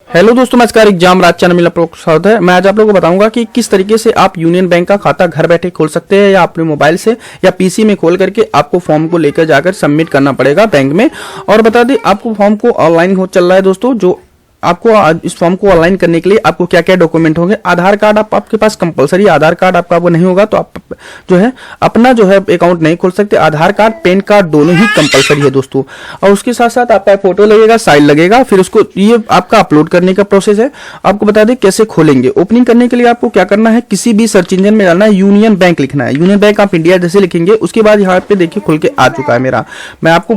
Hello दोस्तों, नमस्कार। Exam राज channel में आप लोग का स्वागत है। मैं आज आप लोगों को बताऊंगा कि किस तरीके से आप यूनियन बैंक का खाता घर बैठे खोल सकते हैं, या अपने मोबाइल से या पीसी में खोल करके आपको फॉर्म को लेकर जाकर सबमिट करना पड़ेगा बैंक में। और बता दें, आपको फॉर्म को ऑनलाइन हो चल रहा है दोस्तों। जो आपको इस फॉर्म को ऑनलाइन करने के लिए आपको क्या क्या डॉक्यूमेंट होंगे। आधार कार्ड आपके पास कंपलसरी, आधार कार्ड आपका वो नहीं होगा तो आप जो है अपना जो है अकाउंट नहीं खोल सकते। आधार कार्ड, पैन कार्ड दोनों ही कंपलसरी है दोस्तों। और उसके साथ साथ आपका फोटो लगेगा, साइन लगेगा, फिर उसको ये आपका अपलोड करने का प्रोसेस है। आपको बता दें कैसे खोलेंगे। ओपनिंग करने के लिए आपको क्या करना है, किसी भी सर्च इंजन में डालना है यूनियन बैंक लिखना है। यूनियन बैंक ऑफ इंडिया जैसे लिखेंगे, उसके बाद यहाँ पे देखिए खुल के आ चुका है मेरा। मैं आपको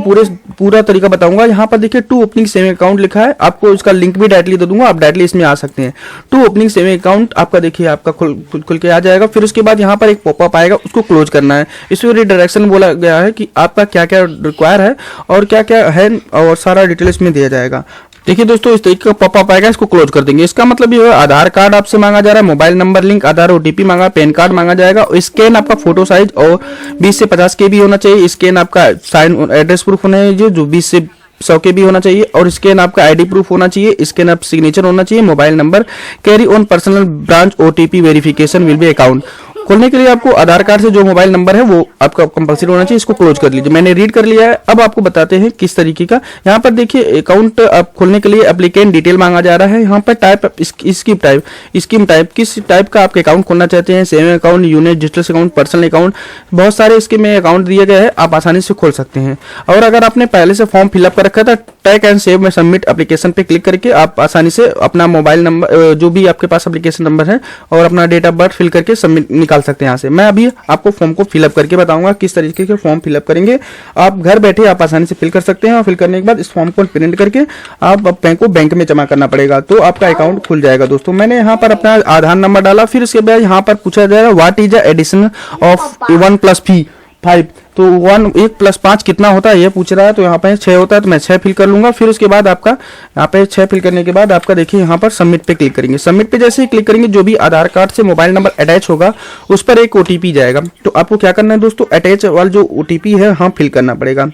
पूरा तरीका बताऊंगा। यहाँ पर देखिए टू ओपनिंग सेविंग अकाउंट लिखा है, आपको इसका लिंक भी डायरेक्टली दे दूंगा, आप डायरेक्टली इसमें आ सकते हैं। टू ओपनिंग सेविंग अकाउंट आपका देखिए आपका खुल के आ जाएगा। फिर उसके बाद यहाँ पर एक पॉपअप आएगा, उसको क्लोज करना है। इसमें रिडायरेक्शन बोला गया है कि आपका क्या क्या रिक्वायर है और क्या क्या है, और सारा डिटेल इसमें दिया जाएगा। देखिए दोस्तों, इस तरीके का पॉपअप आएगा, इसको क्लोज कर देंगे। इसका मतलब ये है आधार कार्ड आपसे मांगा जा रहा है, मोबाइल नंबर लिंक, आधार ओटीपी मांगा, पैन कार्ड मांगा जाएगा, स्कैन आपका फोटो साइज और 20 से 50 KB होना चाहिए। स्कैन आपका साइन एड्रेस प्रूफ होना चाहिए जो 20 से 100 KB होना चाहिए, और स्कैन आपका आईडी प्रूफ होना चाहिए। स्कैन आप सिग्नेचर होना चाहिए। Mobile number, carry on personal branch OTP verification will be account. खोलने के लिए आपको आधार कार्ड से जो मोबाइल नंबर है वो आपका कंपलसरी होना चाहिए। इसको क्लोज कर लीजिए। मैंने रीड कर लिया है। अब आपको बताते हैं किस तरीके का। यहाँ पर देखिए अकाउंट आप खोलने के लिए एप्लीकेंट डिटेल मांगा जा रहा है। यहाँ पर टाइप स्कीम टाइप किस टाइप का आप अकाउंट खोलना चाहते हैं, saving account, unit digital account, personal account, बहुत सारे इसके में अकाउंट दिए गए हैं, आप आसानी से खोल सकते हैं। और अगर आपने पहले से फॉर्म फिलअप कर रखा था, ट्रैक एंड सेव में सबमिट एप्लीकेशन पे क्लिक करके आप आसानी से अपना मोबाइल नंबर जो भी आपके पास एप्लीकेशन नंबर है और अपना डेट ऑफ बर्थ फिल करके सबमिट निकाल सकते हैं यहाँ से। मैं अभी आपको फॉर्म को फिलअप करके बताऊंगा किस तरीके के फॉर्म फिलअप करेंगे। आप घर बैठे आप आसानी से फिल कर सकते हैं, और फिल करने के बाद इस फॉर्म को प्रिंट करके आप बैंक को बैंक में जमा करना पड़ेगा, तो आपका अकाउंट खुल जाएगा दोस्तों। मैंने यहाँ पर अपना आधार नंबर डाला। फिर उसके बाद यहाँ पर पूछा जाएगा what is the addition of 1 + 5, तो 1 + 5 कितना होता है ये पूछ रहा है। तो यहाँ पे 6 होता है, तो मैं 6 फिल कर लूंगा। फिर उसके बाद आपका यहाँ पे 6 फिल करने के बाद आपका देखिए यहाँ पर सबमिट पे क्लिक करेंगे। सबमिट पे जैसे ही क्लिक करेंगे, जो भी आधार कार्ड से मोबाइल नंबर अटैच होगा उस पर एक OTP जाएगा। तो आपको क्या करना है दोस्तों, अटैच वाला जो OTP है हाँ फिल करना पड़ेगा।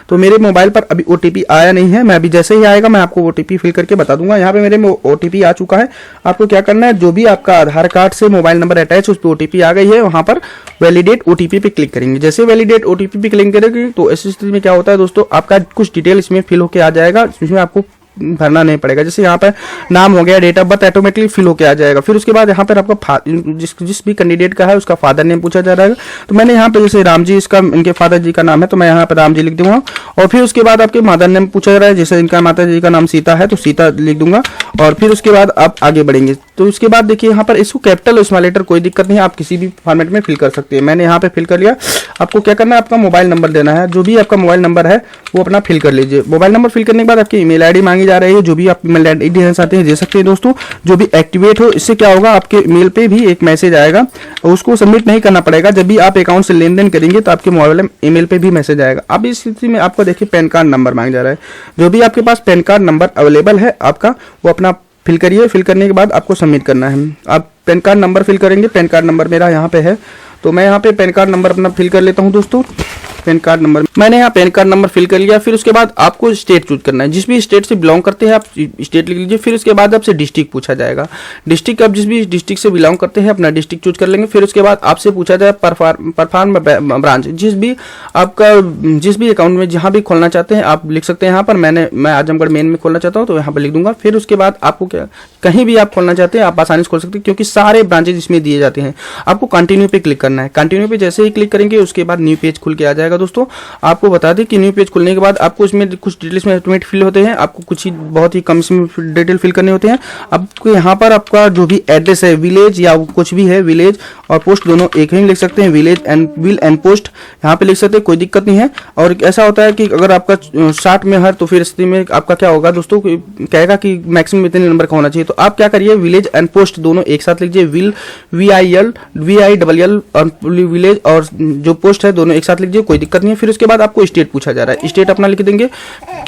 तो मेरे मोबाइल पर अभी OTP आया नहीं है, मैं अभी जैसे ही आएगा मैं आपको OTP फिल करके बता दूंगा। यहाँ पे मेरे में OTP आ चुका है। आपको क्या करना है, जो भी आपका आधार कार्ड से मोबाइल नंबर अटैच उस पर OTP आ गई है, वहां पर वैलिडेट OTP पे क्लिक करेंगे। जैसे वैलिडेट OTP पे क्लिक करेंगे तो ऐसी स्थिति में क्या होता है दोस्तों, आपका कुछ डिटेल इसमें फिल होके आ जाएगा, इसमें आपको भरना नहीं पड़ेगा। जैसे यहाँ पर नाम हो गया, date of birth automatically fill होके आ जाएगा। फिर उसके बाद यहाँ पर आपका जिस भी कैंडिडेट का है उसका फादर नेम पूछा जा रहा है। तो मैंने यहाँ पे जैसे राम जी, इसका इनके फादर जी का नाम है, तो मैं यहाँ पर राम जी लिख दूंगा। और फिर उसके बाद आपके मदर नेम पूछा जा रहा है, जैसे इनका माता जी का नाम सीता है तो सीता लिख दूंगा। और फिर उसके बाद आप आगे बढ़ेंगे। तो उसके बाद देखिए यहाँ पर इसको कैपिटल और स्मॉल लेटर कोई दिक्कत नहीं है, आप किसी भी फॉर्मेट में फिल कर सकते हैं। मैंने यहाँ पे फिल कर लिया। आपको क्या करना है, आपका मोबाइल नंबर देना है। जो भी आपका मोबाइल नंबर है वो अपना फिल कर लीजिए। मोबाइल नंबर फिल करने के बाद आपकी ईमेल आईडी मांगी जा रही है। जो भी आप ईमेल आईडी देना चाहते हैं दे सकते हैं दोस्तों, जो भी एक्टिवेट हो। इससे क्या होगा, आपके ईमेल पे भी एक मैसेज आएगा, उसको सबमिट नहीं करना पड़ेगा। जब भी आप अकाउंट से लेन देन करेंगे तो आपके मोबाइल ईमेल पे भी मैसेज आएगा। अब इस स्थिति में आपको देखिए पैन कार्ड नंबर मांगा जा रहा है। जो भी आपके पास पैन कार्ड नंबर अवेलेबल है आपका, वो अपना फिल करिए। फिल करने के बाद आपको सबमिट करना है। आप पैन कार्ड नंबर फिल करेंगे। पैन कार्ड नंबर मेरा यहाँ पे है, तो मैं यहाँ पे पैन कार्ड नंबर अपना फिल कर लेता हूँ दोस्तों। पैन कार्ड नंबर मैंने यहाँ पैन कार्ड नंबर फिल कर लिया। फिर उसके बाद आपको स्टेट चूज करना है। जिस भी स्टेट से बिलोंग करते हैं आप स्टेट लिख लीजिए। फिर उसके बाद आपसे डिस्ट्रिक्ट पूछा जाएगा। डिस्ट्रिक्ट आप जिस भी डिस्ट्रिक्ट से बिलोंग करते हैं अपना डिस्ट्रिक्ट चूज कर लेंगे। फिर उसके बाद आपसे पूछा जाए परफॉर्म ब्रांच, जिस भी अकाउंट में जहाँ भी खोलना चाहते हैं आप लिख सकते हैं। यहाँ पर मैं आजमगढ़ मेन में खोलना चाहता हूँ तो यहाँ पर लिख दूंगा। फिर उसके बाद आपको कहीं भी आप खोलना चाहते हैं आप आसानी से खोल सकते हैं, क्योंकि सारे ब्रांचेज इसमें दिए जाते हैं। आपको कंटिन्यू पे क्लिक करना है। कंटिन्यू पे जैसे ही क्लिक करेंगे उसके बाद न्यू पेज खुल के आ जाएगा दोस्तों। आपको बता दें कि न्यू पेज खुलने के बाद आपको इसमें कुछ डिटेल्स में ऑटोमेटिक फिल होते हैं। आपको कुछ ही बहुत ही कम इसमें डिटेल फिल करने होते हैं। आपको यहाँ पर आपका जो भी एड्रेस है, विलेज या कुछ भी है, विलेज और पोस्ट दोनों एक ही लिख सकते हैं। Village and will and post यहाँ पे लिख सकते हैं, कोई दिक्कत नहीं है। और ऐसा होता है कि अगर आपका 60 में है तो फिर स्थिति में आपका क्या होगा दोस्तों, कहेगा कि मैक्सिमम इतने नंबर का होना चाहिए। तो आप क्या करिए, विलेज एंड पोस्ट दोनों एक साथ लीजिए। VIL विलेज और जो पोस्ट है दोनों एक साथ लिख दीजिए, कोई दिक्कत नहीं है। फिर उसके बाद आपको स्टेट पूछा जा रहा है। स्टेट अपना लिख देंगे,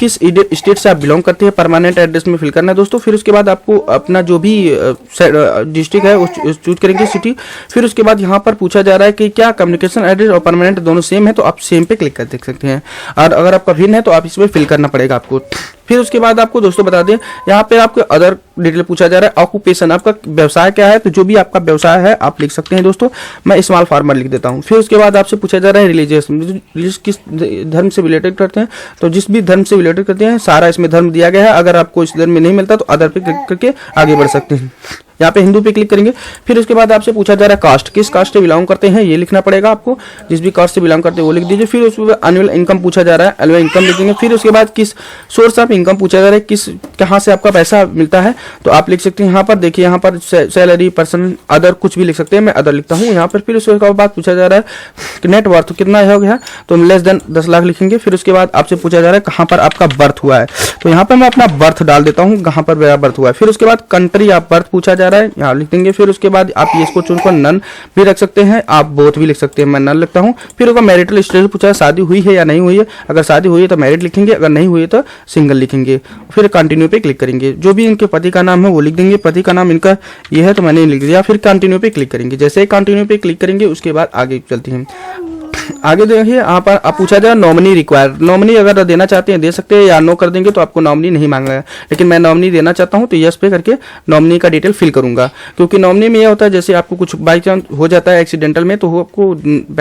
किस स्टेट से आप बिलोंग करते हैं परमानेंट एड्रेस में फिल करना है दोस्तों। फिर उसके बाद आपको अपना जो भी डिस्ट्रिक्ट है वो चूज करेंगे, सिटी। फिर उसके बाद यहाँ पर पूछा जा रहा है कि क्या कम्युनिकेशन एड्रेस और परमानेंट दोनों सेम है, तो आप सेम पे क्लिक कर देख सकते हैं। और अगर आपका भिन्न है तो आप इसमें फिल करना पड़ेगा आपको। फिर उसके बाद आपको दोस्तों बता दें, यहाँ पे आपको अदर डिटेल पूछा जा रहा है। ऑक्यूपेशन, आपका व्यवसाय क्या है, तो जो भी आपका व्यवसाय है आप लिख सकते हैं दोस्तों। मैं स्मॉल फार्मर लिख देता हूँ। फिर उसके बाद आपसे पूछा जा रहा है रिलीजियस, किस धर्म से रिलेटेड करते हैं, तो जिस भी धर्म से रिलेटेड करते हैं सारा इसमें धर्म दिया गया है। अगर आपको इस धर्म में नहीं मिलता तो अदर पे क्लिक करके आगे बढ़ सकते हैं। यहाँ पे हिंदू पे क्लिक करेंगे। फिर उसके बाद आपसे पूछा जा रहा है कास्ट, किस कास्ट से बिलोंग करते हैं ये लिखना पड़ेगा आपको। जिस भी कास्ट से बिलोंग करते हैं वो लिख दीजिए। फिर उसके बाद एनुअल इनकम पूछा जा रहा है, एनुअल इनकम लिखेंगे। फिर उसके बाद किस सोर्स ऑफ इनकम पूछा जा रहा है, किस कहाँ से आपका पैसा मिलता है, तो आप लिख सकते हैं यहाँ पर। देखिए यहाँ पर सैलरी, पर्सनल, अदर कुछ भी लिख सकते हैं, मैं अदर लिखता हूँ यहाँ पर। फिर उसके बाद पूछा जा रहा है कि नेट वर्थ कितना हो गया, तो हम लेस देन 10 लाख लिखेंगे। फिर उसके बाद आपसे पूछा जा रहा है कहाँ पर आपका बर्थ हुआ है, तो यहाँ पर मैं अपना बर्थ डाल देता हूँ, कहाँ पर मेरा बर्थ हुआ है। फिर उसके बाद कंट्री ऑफ बर्थ पूछा जा रहा है, यहाँ लिख देंगे। फिर उसके बाद आप ये इसको चुनकर नन भी रख सकते हैं, आप बोथ भी लिख सकते हैं, मैं नन लिखता हूँ। फिर उसका मैरिटल स्टेटस पूछा है, शादी हुई है या नहीं हुई है। अगर शादी हुई है तो मैरिड लिखेंगे, अगर नहीं हुई है तो सिंगल लिखेंगे। फिर कंटिन्यू पे क्लिक करेंगे। जो भी इनके पति का नाम है वो लिख देंगे, पति का नाम इनका ये है तो मैंने लिख दिया। फिर कंटिन्यू पे क्लिक करेंगे। जैसे ही कंटिन्यू पे क्लिक करेंगे उसके बाद आगे चलते हैं। आगे देखिए यहाँ पर आप पूछा जाए नॉमिनी रिक्वायर्ड, नॉमिनी अगर देना चाहते हैं दे सकते हैं, या नो कर देंगे तो आपको नॉमिनी नहीं मांग रहा है। लेकिन मैं नॉमिनी देना चाहता हूँ तो यस पे करके नॉमिनी का डिटेल फिल करूंगा। क्योंकि नॉमिनी में यह होता है जैसे आपको कुछ बाई चांस हो जाता है एक्सीडेंटल में, तो वो आपको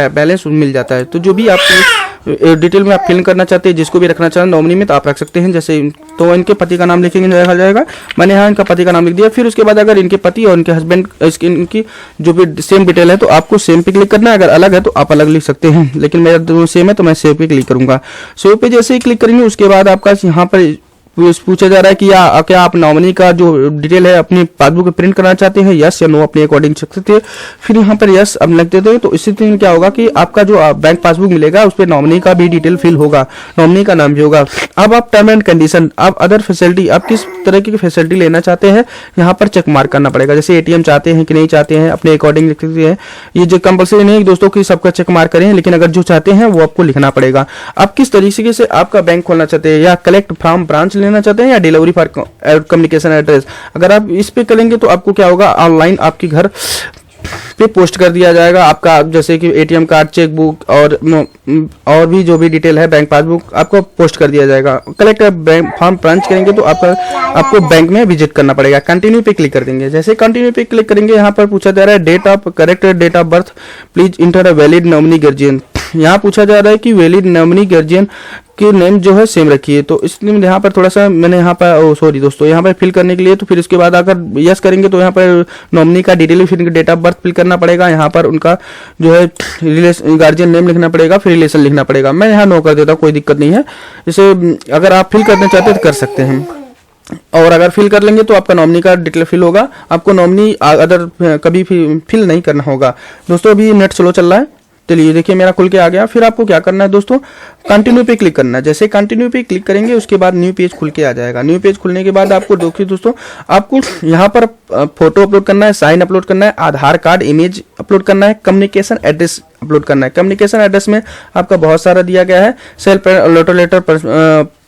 बैलेंस मिल जाता है। तो जो भी आपको डिटेल में आप फिल करना चाहते हैं, जिसको भी रखना चाहते हैं नॉमिनी में, तो आप रख सकते हैं। जैसे तो इनके पति का नाम लिखेंगे, रखा जाएगा। मैंने यहाँ इनका पति का नाम लिख दिया। फिर उसके बाद अगर इनके पति और इनके हस्बैंड इनकी जो भी सेम डिटेल है तो आपको सेम पे क्लिक करना है। अगर अलग है तो आप अलग लिख सकते हैं, लेकिन मेरा दोनों सेम है तो मैं सेव पे क्लिक करूंगा। सेव पे जैसे ही क्लिक करेंगे उसके बाद आपका यहाँ पर पूछा जा रहा है कि क्या आप नॉमिनी का जो डिटेल है अपनी पासबुक प्रिंट करना चाहते हैं, यस या नो अपने अकॉर्डिंग सकते थे। फिर यहाँ पर यस अब लिख देते हैं। तो इसी तरह क्या होगा कि आपका जो बैंक पासबुक मिलेगा उस पर नॉमिनी का भी डिटेल फिल होगा, नॉमिनी का नाम भी होगा। अब आप टर्म एंड कंडीशन, आप अदर फैसिलिटी, आप किस तरह की फैसिलिटी लेना चाहते हैं यहाँ पर चेक मार्क करना पड़ेगा। जैसे एटीएम चाहते हैं कि नहीं चाहते हैं, अपने अकॉर्डिंग लिख सकते हैं। ये जो कंपलसरी नहीं दोस्तों कि सबका चेक मार्क करें, लेकिन अगर जो चाहते हैं वो आपको लिखना पड़ेगा। आप किस तरीके से आपका बैंक खोलना चाहते हैं, या कलेक्ट फ्रॉम ब्रांच लेना चाहते हैं, या डिलीवरी फॉर कम्युनिकेशन एड्रेस। अगर आप इस पे करेंगे तो आपको क्या होगा, ऑनलाइन आपके घर पे पोस्ट कर दिया जाएगा आपका, जैसे कि एटीएम कार्ड, चेकबुक और भी जो भी डिटेल है बैंक पासबुक आपको पोस्ट कर दिया जाएगा। कलेक्ट बैंक फॉर्म ब्रांच करेंगे तो आपको बैंक में विजिट करना पड़ेगा। कंटिन्यू पे क्लिक कर देंगे। जैसे कंटिन्यू पे क्लिक करेंगे यहाँ पर पूछा जा रहा है date of correct date of birth, please enter a valid nominee guardian. यहाँ पूछा जा रहा है कि वैलिड नॉमिनी गार्जियन के नेम जो है सेम रखिए। तो इसलिए यहाँ पर थोड़ा सा मैंने यहाँ पर सॉरी दोस्तों, यहाँ पर फिल करने के लिए तो फिर उसके बाद अगर यस करेंगे तो यहाँ पर नॉमिनी का डिटेल, फिर डेट ऑफ बर्थ फिल करना पड़ेगा। यहाँ पर उनका जो है रिलेशन गार्जियन नेम लिखना पड़ेगा, फिर रिलेशन लिखना पड़ेगा। मैं यहाँ नो कर देता हूँ, कोई दिक्कत नहीं है। जैसे अगर आप फिल करना चाहते हैं तो कर सकते हैं, और अगर फिल कर लेंगे तो आपका नॉमिनी का डिटेल फिल होगा। आपको नॉमिनी अदर कभी फिल नहीं करना होगा। दोस्तों अभी नेट स्लो चल रहा है, चलिए देखिए मेरा खुल के आ गया। फिर आपको क्या करना है दोस्तों, कंटिन्यू पे क्लिक करना है। जैसे कंटिन्यू पे क्लिक करेंगे उसके बाद न्यू पेज खुल के आ जाएगा। न्यू पेज खुलने के बाद आपको देखिए दोस्तों, आपको यहाँ पर फोटो अपलोड करना है, साइन अपलोड करना है, आधार कार्ड इमेज अपलोड करना है, कम्युनिकेशन एड्रेस अपलोड करना है। कम्युनिकेशन एड्रेस में आपका बहुत सारा दिया गया है, self letter,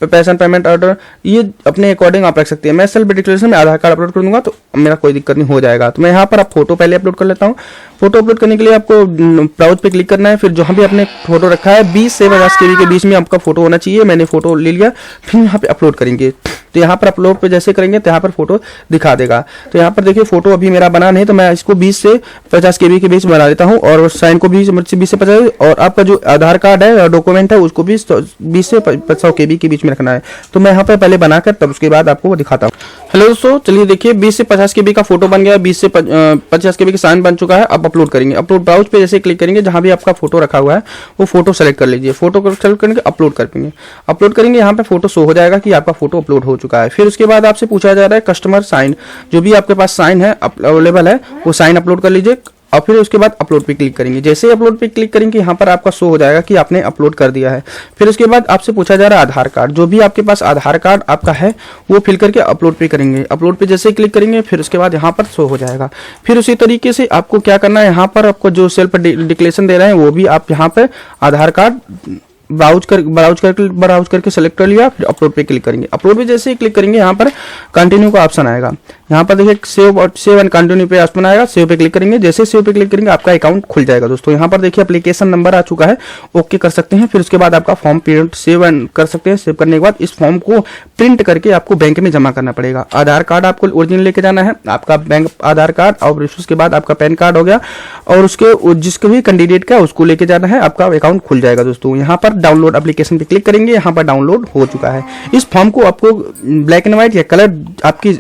pension payment order, ये अपने अकॉर्डिंग आप रख सकते हैं। मैं सेल्फ डिक्लेरेशन में आधार कार्ड अपलोड कर दूंगा तो मेरा कोई दिक्कत नहीं हो जाएगा। तो मैं यहाँ पर आप फोटो पहले अपलोड कर लेता हूँ। फोटो अपलोड करने के लिए आपको ब्राउज पे क्लिक करना है। फिर जहाँ भी आपने फोटो रखा है 20 से 50 KB के बीच में आपका फोटो होना चाहिए। मैंने फोटो ले लिया, फिर यहाँ पे अपलोड करेंगे। तो यहाँ पर अपलोड पे जैसे करेंगे तो यहाँ पर फोटो दिखा देगा। तो यहाँ पर देखिए फोटो अभी मेरा बना नहीं, तो मैं इसको 20 से 50 KB के बीच बना लेता हूँ, और साइन को भी 20 से 50, और आपका जो आधार कार्ड है डॉक्यूमेंट है उसको भी 20 से 100 KB के बीच में रखना है। तो मैं यहाँ पर पहले बनाकर तब उसके बाद आपको वो दिखाता हूँ। हेलो दोस्तों, चलिए देखिए 20 से 50 KB का फोटो बन गया, 20 से 50 KB का साइन बन चुका है। अब अपलोड करेंगे। अपलोड ब्राउज पे जैसे क्लिक करेंगे, जहाँ भी आपका फोटो रखा हुआ है वो फोटो सेलेक्ट कर लीजिए। फोटो को सेलेक्ट करके अपलोड कर देंगे। अपलोड करेंगे, यहाँ पे फोटो शो हो जाएगा कि आपका फोटो अपलोड हो चुका है। फिर उसके बाद आपसे पूछा जा रहा है कस्टमर साइन, जो भी आपके पास साइन है अवेलेबल है वो साइन अपलोड कर लीजिए, और फिर उसके बाद अपलोड पे क्लिक करेंगे। जैसे ही अपलोड पे क्लिक करेंगे यहाँ पर आपका शो हो जाएगा कि आपने अपलोड कर दिया है। फिर उसके बाद आपसे पूछा जा रहा है आधार कार्ड, जो भी आपके पास आधार कार्ड आपका है वो फिल करके अपलोड पे करेंगे। अपलोड पे जैसे ही क्लिक करेंगे फिर उसके बाद यहाँ पर शो हो जाएगा। फिर उसी तरीके से आपको क्या करना है, यहाँ पर आपको जो सेल्फ डिक्लेरेशन दे रहे हैं वो भी आप यहाँ पर आधार कार्ड ब्राउज करके सेलेक्ट कर लिया। फिर अपलोड पे क्लिक करेंगे। अपलोड पे जैसे ही क्लिक करेंगे यहाँ पर कंटिन्यू का ऑप्शन आएगा। यहाँ पर देखिए सेव एंड कंटिन्यू पे ऑप्शन आएगा, सेव पे क्लिक करेंगे। जैसे सेव पे क्लिक करेंगे आपका अकाउंट खुल जाएगा दोस्तों। यहाँ पर देखिए एप्लीकेशन नंबर आ चुका है, ओके कर सकते हैं। फिर उसके बाद आपका फॉर्म प्रिंट सेव एंड कर सकते हैं। सेव करने के बाद इस फॉर्म को प्रिंट करके आपको बैंक में जमा करना पड़ेगा। आधार कार्ड आपको ओरिजिनल लेके जाना है, आपका बैंक आधार कार्ड, और उसके बाद आपका पैन कार्ड हो गया, और उसके जिसके भी कैंडिडेट का उसको लेके जाना है, आपका अकाउंट खुल जाएगा दोस्तों। यहाँ पर डाउनलोड एप्लीकेशन पे क्लिक करेंगे, यहाँ पर डाउनलोड हो चुका है। इस फॉर्म को आपको ब्लैक एंड व्हाइट या कलर आपकी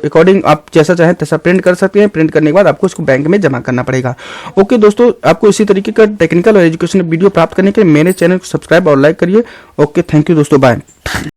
अकॉर्डिंग आप जैसा चाहें तैसा प्रिंट कर सकते हैं। प्रिंट करने के बाद आपको इसको बैंक में जमा करना पड़ेगा। ओके दोस्तों, आपको इसी तरीके का टेक्निकल और एजुकेशन वीडियो प्राप्त करने के लिए मेरे चैनल को सब्सक्राइब और लाइक करिए। ओके, थैंक यू दोस्तों, बाय।